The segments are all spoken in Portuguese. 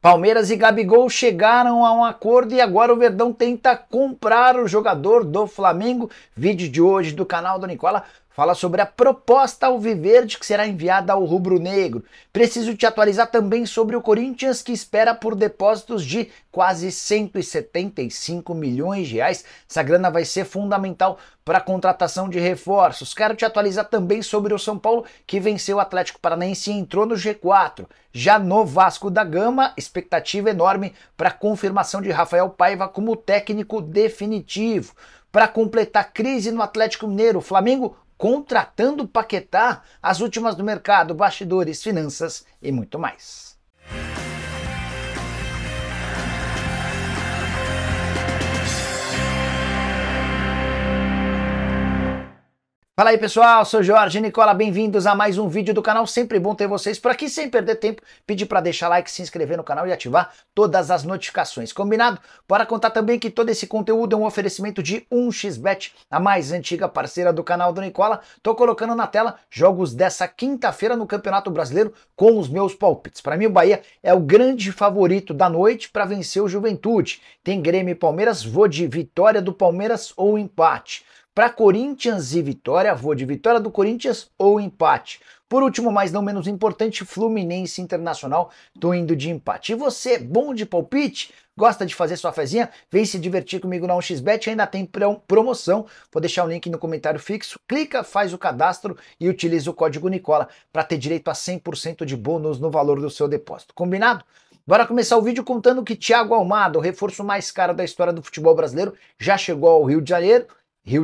Palmeiras e Gabigol chegaram a um acordo e agora o Verdão tenta comprar o jogador do Flamengo. Vídeo de hoje do canal do Nicola fala sobre a proposta alviverde que será enviada ao rubro-negro. Preciso te atualizar também sobre o Corinthians, que espera por depósitos de quase 175 milhões de reais. Essa grana vai ser fundamental para a contratação de reforços. Quero te atualizar também sobre o São Paulo, que venceu o Atlético Paranaense e entrou no G4. Já no Vasco da Gama, expectativa enorme para a confirmação de Rafael Paiva como técnico definitivo. Para completar crise no Atlético Mineiro, o Flamengo contratando Paquetá, as últimas do mercado, bastidores, finanças e muito mais. Fala aí pessoal, sou Jorge Nicola, bem-vindos a mais um vídeo do canal, sempre bom ter vocês por aqui, sem perder tempo, pedir para deixar like, se inscrever no canal e ativar todas as notificações, combinado? Bora contar também que todo esse conteúdo é um oferecimento de 1xBet, a mais antiga parceira do canal do Nicola. Tô colocando na tela jogos dessa quinta-feira no Campeonato Brasileiro com os meus palpites. Para mim o Bahia é o grande favorito da noite para vencer o Juventude. Tem Grêmio e Palmeiras, vou de vitória do Palmeiras ou empate. Para Corinthians e Vitória, vou de vitória do Corinthians ou empate. Por último, mas não menos importante, Fluminense Internacional, tô indo de empate. E você, bom de palpite? Gosta de fazer sua fezinha? Vem se divertir comigo na 1xBet, ainda tem promoção. Vou deixar o link no comentário fixo. Clica, faz o cadastro e utiliza o código Nicola para ter direito a 100% de bônus no valor do seu depósito. Combinado? Bora começar o vídeo contando que Thiago Almada, o reforço mais caro da história do futebol brasileiro, já chegou ao Rio de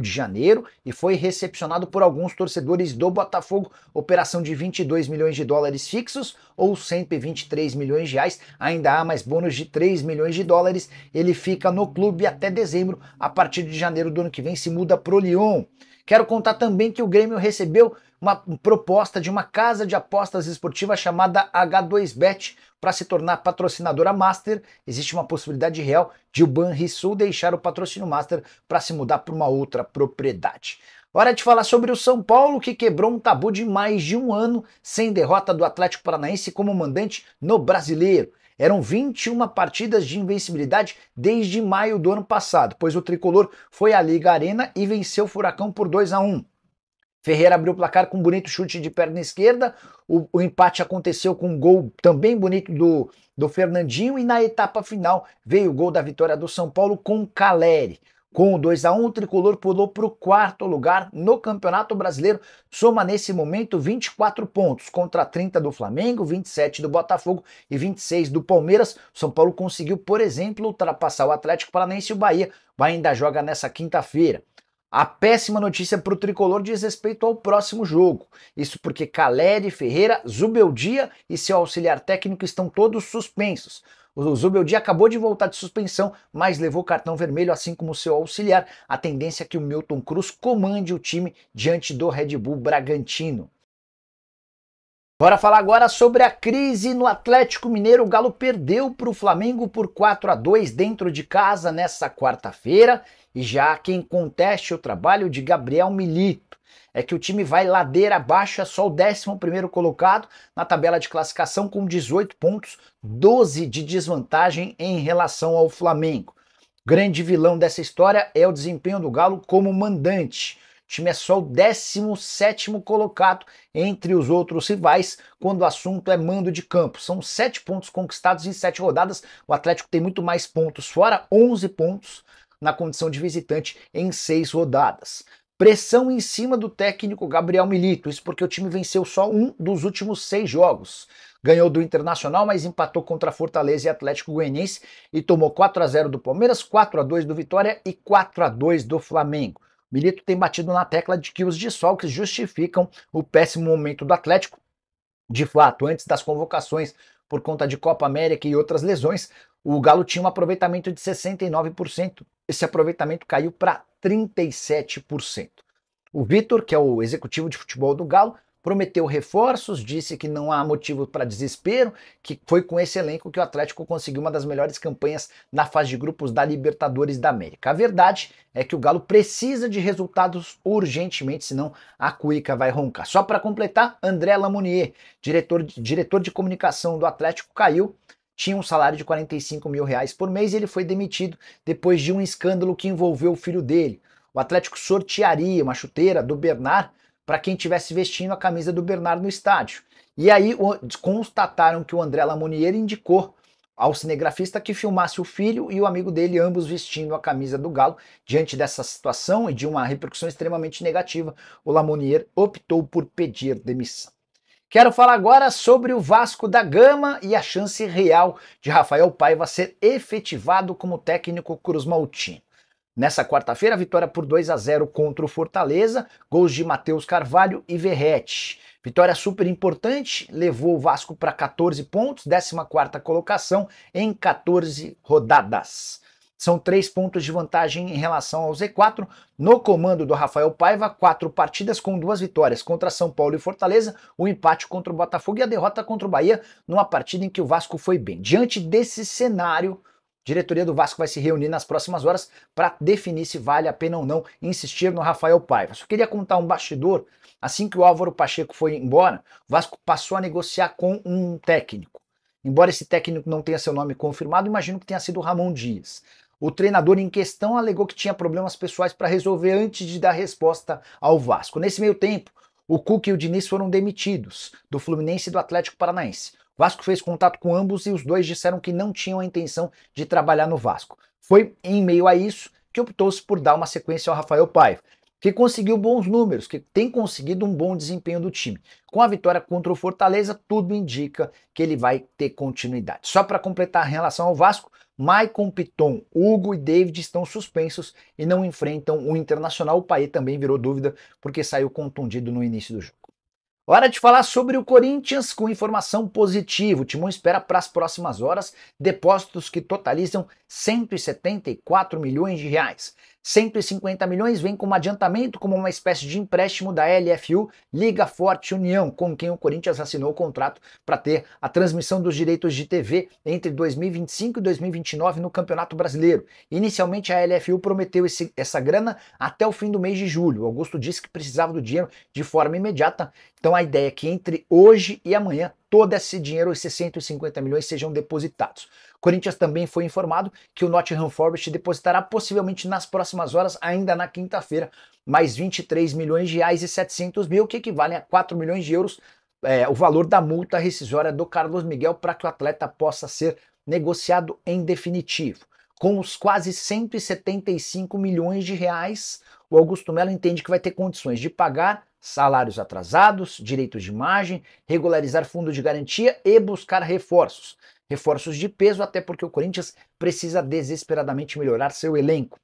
Janeiro e foi recepcionado por alguns torcedores do Botafogo. Operação de 22 milhões de dólares fixos ou 123 milhões de reais. Ainda há mais bônus de 3 milhões de dólares. Ele fica no clube até dezembro. A partir de janeiro do ano que vem se muda pro Lyon. Quero contar também que o Grêmio recebeu uma proposta de uma casa de apostas esportiva chamada H2Bet para se tornar patrocinadora master. Existe uma possibilidade real de o Banrisul deixar o patrocínio master para se mudar para uma outra propriedade. Hora de falar sobre o São Paulo, que quebrou um tabu de mais de um ano sem derrota do Atlético Paranaense como mandante no Brasileiro. Eram 21 partidas de invencibilidade desde maio do ano passado, pois o tricolor foi à Liga Arena e venceu o Furacão por 2-1. Ferreira abriu o placar com um bonito chute de perna esquerda, o empate aconteceu com um gol também bonito do Fernandinho e na etapa final veio o gol da vitória do São Paulo com Caleri. Com o 2-1, o tricolor pulou para o quarto lugar no Campeonato Brasileiro, soma nesse momento 24 pontos, contra 30 do Flamengo, 27 do Botafogo e 26 do Palmeiras. O São Paulo conseguiu, por exemplo, ultrapassar o Atlético Paranaense e o Bahia ainda joga nessa quinta-feira. A péssima notícia para o tricolor diz respeito ao próximo jogo. Isso porque Caleri, Ferreira, Zubeldia e seu auxiliar técnico estão todos suspensos. O Zubeldia acabou de voltar de suspensão, mas levou cartão vermelho, assim como seu auxiliar. A tendência é que o Milton Cruz comande o time diante do Red Bull Bragantino. Bora falar agora sobre a crise no Atlético Mineiro. O Galo perdeu para o Flamengo por 4-2 dentro de casa nessa quarta-feira. E já há quem conteste o trabalho de Gabriel Milito. É que o time vai ladeira abaixo, é só o 11º colocado na tabela de classificação com 18 pontos, 12 de desvantagem em relação ao Flamengo. O grande vilão dessa história é o desempenho do Galo como mandante. O time é só o 17º colocado entre os outros rivais quando o assunto é mando de campo. São 7 pontos conquistados em 7 rodadas. O Atlético tem muito mais pontos fora, 11 pontos na condição de visitante em 6 rodadas. Pressão em cima do técnico Gabriel Milito, isso porque o time venceu só um dos últimos 6 jogos. Ganhou do Internacional, mas empatou contra Fortaleza e Atlético Goianiense e tomou 4-0 do Palmeiras, 4-2 do Vitória e 4-2 do Flamengo. Milito tem batido na tecla de que os desfalques justificam o péssimo momento do Atlético. De fato, antes das convocações por conta de Copa América e outras lesões, o Galo tinha um aproveitamento de 69%. Esse aproveitamento caiu para 37%. O Vitor, que é o executivo de futebol do Galo, prometeu reforços, disse que não há motivo para desespero, que foi com esse elenco que o Atlético conseguiu uma das melhores campanhas na fase de grupos da Libertadores da América. A verdade é que o Galo precisa de resultados urgentemente, senão a cuíca vai roncar. Só para completar, André Lamonier, diretor de comunicação do Atlético, caiu tinha um salário de R$ 45.000 por mês e ele foi demitido depois de um escândalo que envolveu o filho dele. O Atlético sortearia uma chuteira do Bernard para quem estivesse vestindo a camisa do Bernard no estádio. E aí constataram que o André Lamonier indicou ao cinegrafista que filmasse o filho e o amigo dele, ambos vestindo a camisa do Galo. Diante dessa situação e de uma repercussão extremamente negativa, o Lamonier optou por pedir demissão. Quero falar agora sobre o Vasco da Gama e a chance real de Rafael Paiva ser efetivado como técnico cruzmaltino. Nessa quarta-feira, vitória por 2-0 contra o Fortaleza, gols de Matheus Carvalho e Verratti. Vitória super importante, levou o Vasco para 14 pontos, 14ª colocação em 14 rodadas. São 3 pontos de vantagem em relação ao Z4. No comando do Rafael Paiva, 4 partidas com 2 vitórias contra São Paulo e Fortaleza, o empate contra o Botafogo e a derrota contra o Bahia, numa partida em que o Vasco foi bem. Diante desse cenário, a diretoria do Vasco vai se reunir nas próximas horas para definir se vale a pena ou não insistir no Rafael Paiva. Só queria contar um bastidor. Assim que o Álvaro Pacheco foi embora, o Vasco passou a negociar com um técnico. Embora esse técnico não tenha seu nome confirmado, imagino que tenha sido o Ramon Dias. O treinador em questão alegou que tinha problemas pessoais para resolver antes de dar resposta ao Vasco. Nesse meio tempo, o Cuca e o Diniz foram demitidos do Fluminense e do Atlético Paranaense. O Vasco fez contato com ambos e os dois disseram que não tinham a intenção de trabalhar no Vasco. Foi em meio a isso que optou-se por dar uma sequência ao Rafael Paiva, que conseguiu bons números, que tem conseguido um bom desempenho do time. Com a vitória contra o Fortaleza, tudo indica que ele vai ter continuidade. Só para completar em relação ao Vasco, Maicon, Piton, Hugo e David estão suspensos e não enfrentam o Internacional. O Payet também virou dúvida porque saiu contundido no início do jogo. Hora de falar sobre o Corinthians com informação positiva. O Timão espera para as próximas horas depósitos que totalizam 174 milhões de reais. 150 milhões vem como adiantamento, como uma espécie de empréstimo da LFU, Liga Forte União, com quem o Corinthians assinou o contrato para ter a transmissão dos direitos de TV entre 2025 e 2029 no Campeonato Brasileiro. Inicialmente a LFU prometeu essa grana até o fim do mês de julho. O Augusto disse que precisava do dinheiro de forma imediata, então a ideia é que entre hoje e amanhã todo esse dinheiro, esses 150 milhões, sejam depositados. O Corinthians também foi informado que o Nottingham Forest depositará possivelmente nas próximas horas, ainda na quinta-feira, mais 23 milhões de reais e 700 mil, que equivalem a 4 milhões de euros, o valor da multa rescisória do Carlos Miguel, para que o atleta possa ser negociado em definitivo. Com os quase 175 milhões de reais, o Augusto Melo entende que vai ter condições de pagar salários atrasados, direitos de imagem, regularizar fundo de garantia e buscar reforços. Reforços de peso, até porque o Corinthians precisa desesperadamente melhorar seu elenco.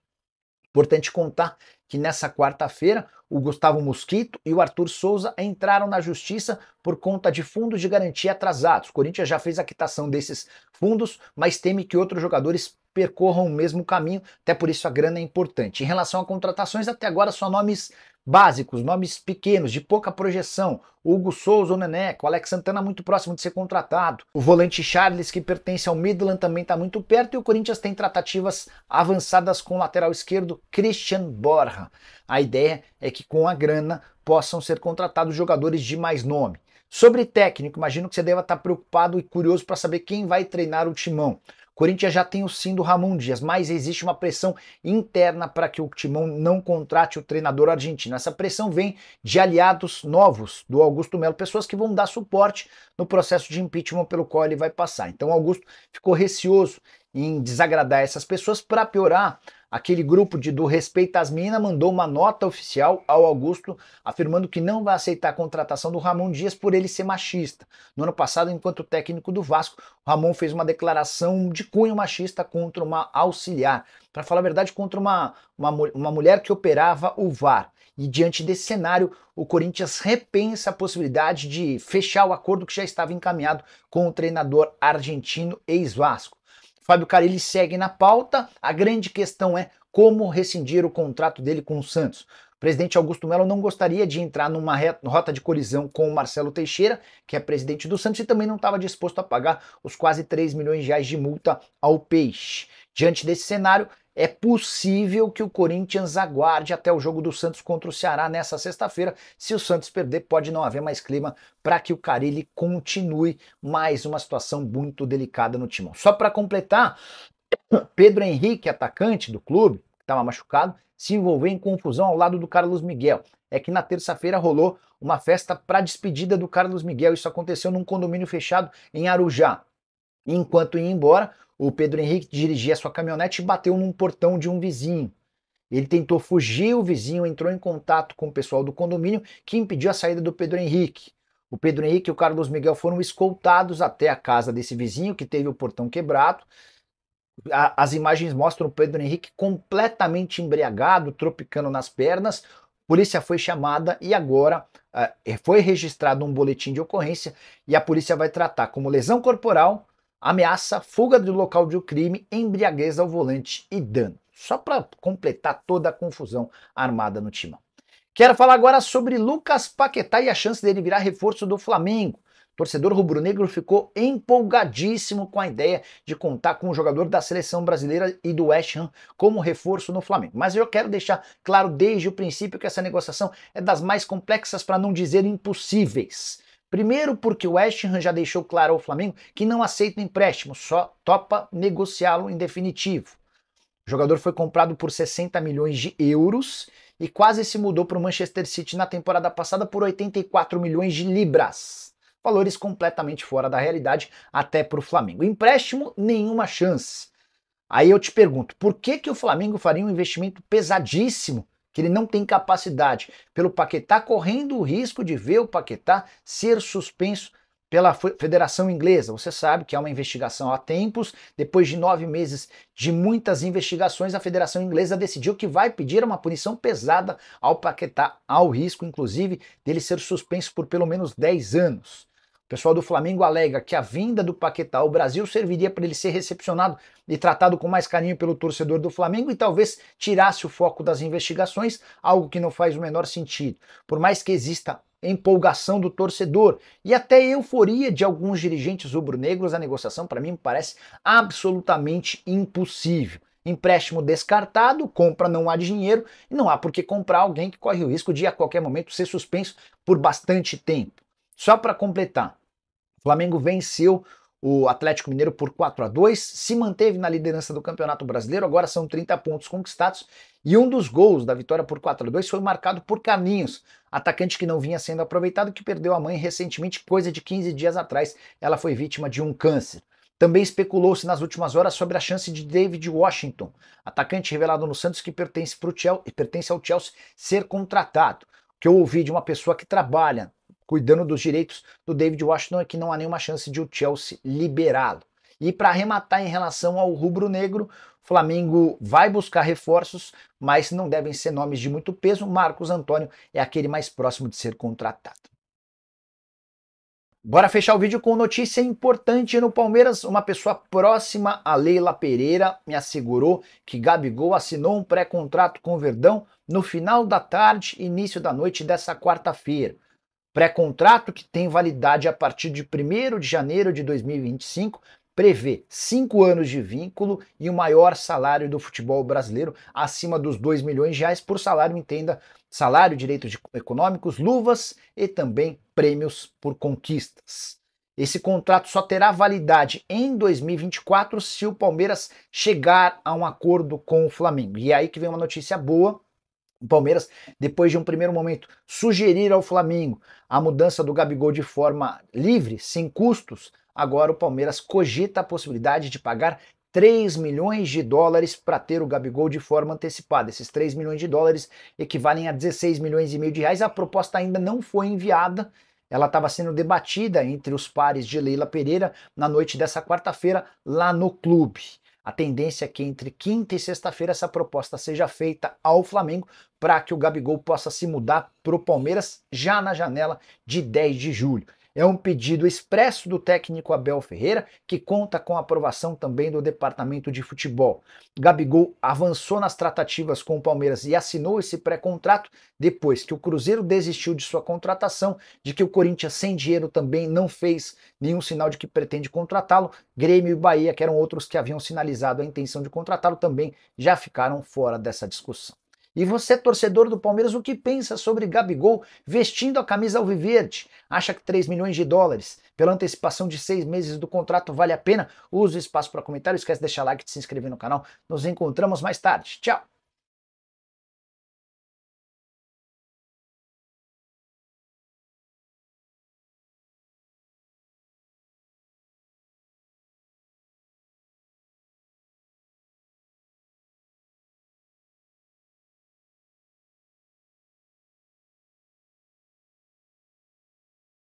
Importante contar que nessa quarta-feira o Gustavo Mosquito e o Arthur Souza entraram na justiça por conta de fundos de garantia atrasados. O Corinthians já fez a quitação desses fundos, mas teme que outros jogadores percorram o mesmo caminho, até por isso a grana é importante. Em relação a contratações, até agora só nomes básicos, nomes pequenos, de pouca projeção. Hugo Souza, o Neneco, o Alex Santana muito próximo de ser contratado. O volante Charles, que pertence ao Midland, também está muito perto. E o Corinthians tem tratativas avançadas com o lateral esquerdo Christian Borja. A ideia é que com a grana possam ser contratados jogadores de mais nome. Sobre técnico, imagino que você deva estar preocupado e curioso para saber quem vai treinar o Timão. Corinthians já tem o sim do Ramon Dias, mas existe uma pressão interna para que o Timão não contrate o treinador argentino. Essa pressão vem de aliados novos do Augusto Melo, pessoas que vão dar suporte no processo de impeachment pelo qual ele vai passar. Então Augusto ficou receoso em desagradar essas pessoas. Para piorar, aquele grupo do Respeita as Minas mandou uma nota oficial ao Augusto afirmando que não vai aceitar a contratação do Ramon Dias por ele ser machista. No ano passado, enquanto técnico do Vasco, o Ramon fez uma declaração de cunho machista contra uma auxiliar, para falar a verdade, contra uma mulher que operava o VAR. E diante desse cenário, o Corinthians repensa a possibilidade de fechar o acordo que já estava encaminhado com o treinador argentino ex-Vasco. Fábio Carille segue na pauta. A grande questão é como rescindir o contrato dele com o Santos. O presidente Augusto Melo não gostaria de entrar numa rota de colisão com o Marcelo Teixeira, que é presidente do Santos, e também não estava disposto a pagar os quase 3 milhões de reais de multa ao Peixe. Diante desse cenário, é possível que o Corinthians aguarde até o jogo do Santos contra o Ceará nessa sexta-feira. Se o Santos perder, pode não haver mais clima para que o Carille continue. Mais uma situação muito delicada no Timão. Só para completar, Pedro Henrique, atacante do clube, que estava machucado, se envolveu em confusão ao lado do Carlos Miguel. É que na terça-feira rolou uma festa para despedida do Carlos Miguel. Isso aconteceu num condomínio fechado em Arujá. Enquanto ia embora, o Pedro Henrique dirigia sua caminhonete e bateu num portão de um vizinho. Ele tentou fugir, o vizinho entrou em contato com o pessoal do condomínio que impediu a saída do Pedro Henrique. O Pedro Henrique e o Carlos Miguel foram escoltados até a casa desse vizinho que teve o portão quebrado. As imagens mostram o Pedro Henrique completamente embriagado, tropicando nas pernas. A polícia foi chamada e agora foi registrado um boletim de ocorrência e a polícia vai tratar como lesão corporal, ameaça, fuga do local do crime, embriaguez ao volante e dano. Só para completar toda a confusão armada no Timão. Quero falar agora sobre Lucas Paquetá e a chance dele virar reforço do Flamengo. O torcedor rubro-negro ficou empolgadíssimo com a ideia de contar com o jogador da seleção brasileira e do West Ham como reforço no Flamengo. Mas eu quero deixar claro desde o princípio que essa negociação é das mais complexas, para não dizer impossíveis. Primeiro porque o West Ham já deixou claro ao Flamengo que não aceita empréstimo, só topa negociá-lo em definitivo. O jogador foi comprado por 60 milhões de euros e quase se mudou para o Manchester City na temporada passada por 84 milhões de libras. Valores completamente fora da realidade até para o Flamengo. Empréstimo, nenhuma chance. Aí eu te pergunto, por que o Flamengo faria um investimento pesadíssimo que ele não tem capacidade, pelo Paquetá, correndo o risco de ver o Paquetá ser suspenso pela Federação Inglesa? Você sabe que há uma investigação há tempos. Depois de 9 meses de muitas investigações, a Federação Inglesa decidiu que vai pedir uma punição pesada ao Paquetá, ao risco, inclusive, dele ser suspenso por pelo menos 10 anos. O pessoal do Flamengo alega que a vinda do Paquetá ao Brasil serviria para ele ser recepcionado e tratado com mais carinho pelo torcedor do Flamengo e talvez tirasse o foco das investigações, algo que não faz o menor sentido. Por mais que exista empolgação do torcedor e até euforia de alguns dirigentes rubro-negros, a negociação para mim me parece absolutamente impossível. Empréstimo descartado, compra não há dinheiro e não há por que comprar alguém que corre o risco de a qualquer momento ser suspenso por bastante tempo. Só para completar, o Flamengo venceu o Atlético Mineiro por 4-2, se manteve na liderança do Campeonato Brasileiro, agora são 30 pontos conquistados, e um dos gols da vitória por 4-2 foi marcado por Carlinhos, atacante que não vinha sendo aproveitado, que perdeu a mãe recentemente, coisa de 15 dias atrás, ela foi vítima de um câncer. Também especulou-se nas últimas horas sobre a chance de David Washington, atacante revelado no Santos que pertence ao Chelsea, ser contratado. O que eu ouvi de uma pessoa que trabalha cuidando dos direitos do David Washington é que não há nenhuma chance de o Chelsea liberá-lo. E para arrematar em relação ao rubro-negro, o Flamengo vai buscar reforços, mas não devem ser nomes de muito peso. Marcos Antônio é aquele mais próximo de ser contratado. Bora fechar o vídeo com notícia importante no Palmeiras. Uma pessoa próxima a Leila Pereira me assegurou que Gabigol assinou um pré-contrato com o Verdão no final da tarde, início da noite dessa quarta-feira. Pré-contrato, que tem validade a partir de 1º de janeiro de 2025, prevê 5 anos de vínculo e o maior salário do futebol brasileiro, acima dos R$2 milhões por salário, entenda, salário, direitos econômicos, luvas e também prêmios por conquistas. Esse contrato só terá validade em 2024 se o Palmeiras chegar a um acordo com o Flamengo. E é aí que vem uma notícia boa. O Palmeiras, depois de um primeiro momento, sugerir ao Flamengo a mudança do Gabigol de forma livre, sem custos, agora o Palmeiras cogita a possibilidade de pagar 3 milhões de dólares para ter o Gabigol de forma antecipada. Esses 3 milhões de dólares equivalem a 16 milhões e meio de reais. A proposta ainda não foi enviada, ela estava sendo debatida entre os pares de Leila Pereira na noite dessa quarta-feira lá no clube. A tendência é que entre quinta e sexta-feira essa proposta seja feita ao Flamengo para que o Gabigol possa se mudar para o Palmeiras já na janela de 10 de julho. É um pedido expresso do técnico Abel Ferreira, que conta com a aprovação também do departamento de futebol. Gabigol avançou nas tratativas com o Palmeiras e assinou esse pré-contrato depois que o Cruzeiro desistiu de sua contratação, de que o Corinthians sem dinheiro também não fez nenhum sinal de que pretende contratá-lo. Grêmio e Bahia, que eram outros que haviam sinalizado a intenção de contratá-lo, também já ficaram fora dessa discussão. E você, torcedor do Palmeiras, o que pensa sobre Gabigol vestindo a camisa alviverde? Acha que 3 milhões de dólares pela antecipação de 6 meses do contrato vale a pena? Use o espaço para comentário, esquece de deixar like e de se inscrever no canal. Nos encontramos mais tarde. Tchau!